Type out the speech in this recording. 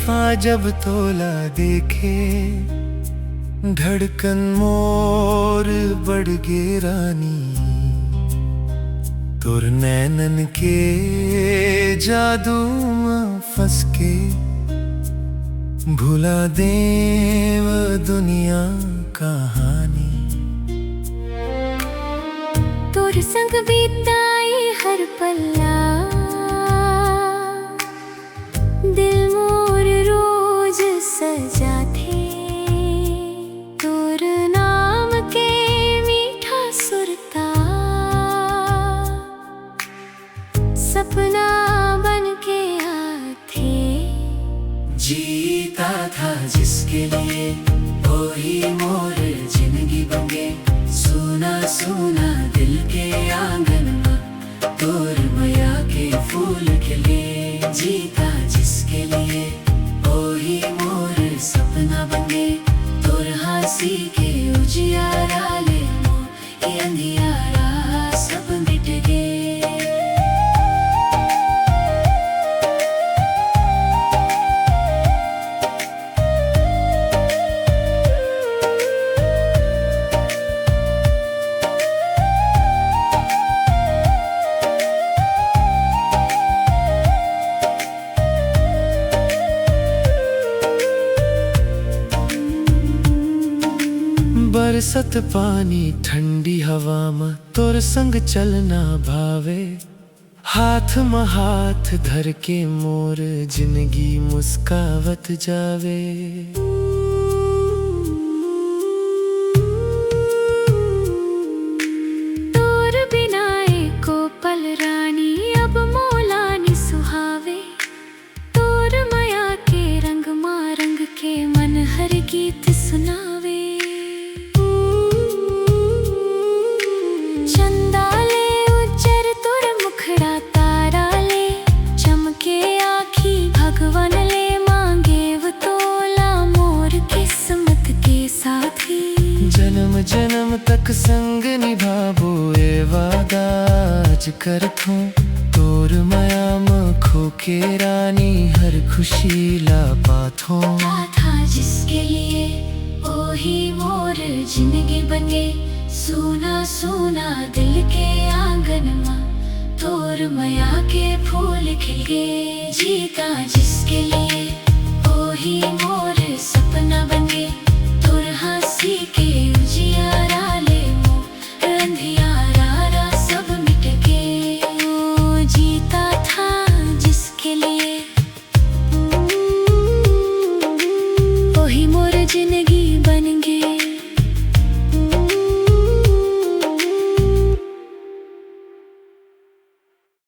हाँ जब तोला देखे धड़कन मोर बढ़ गे रानी, तोर नैनन के जादू में फंस के भुला देव दुनिया कहानी। तोर संग बीताई हर पल्ला, दिल मोर रोज सजा थे। तोर नाम के मीठा सुरता सपना बन के आथे। जीता था जिसके लिए वही मोर जिंदगी बन गे। सुना सुना दिल के आंगन में तोर माया के फूल खिले। जीता जिसके लिए वही मोर सपना बन गे। तोर हंसी के उजियारा ले मोर ये अंधियारा सब मिट गे। बरसत पानी ठंडी हवा में तोर संग चलना भावे। हाथ में हाथ धर के मोर जिंदगी मुस्कावत जावे। तोर बिना एको पल रानी अब मोलानी सुहावे। तोर माया के रंग मा रंग के मन हर गीत सुनावे। भगवान ले मांगे वो तोला मोर किस्मत के साथी। जन्म जन्म तक संग निभाबो ए वादा आज करथूं। तोर माया में खो के रानी हर खुशी ला पाथों। था जिसके लिए वही मोर जिंदगी बन गे। सोना सोना दिल के आंगन में तोर माया के फूल खिल गे। जीता जिसके लिए वही मोर सपना बन गे। तोर हंसी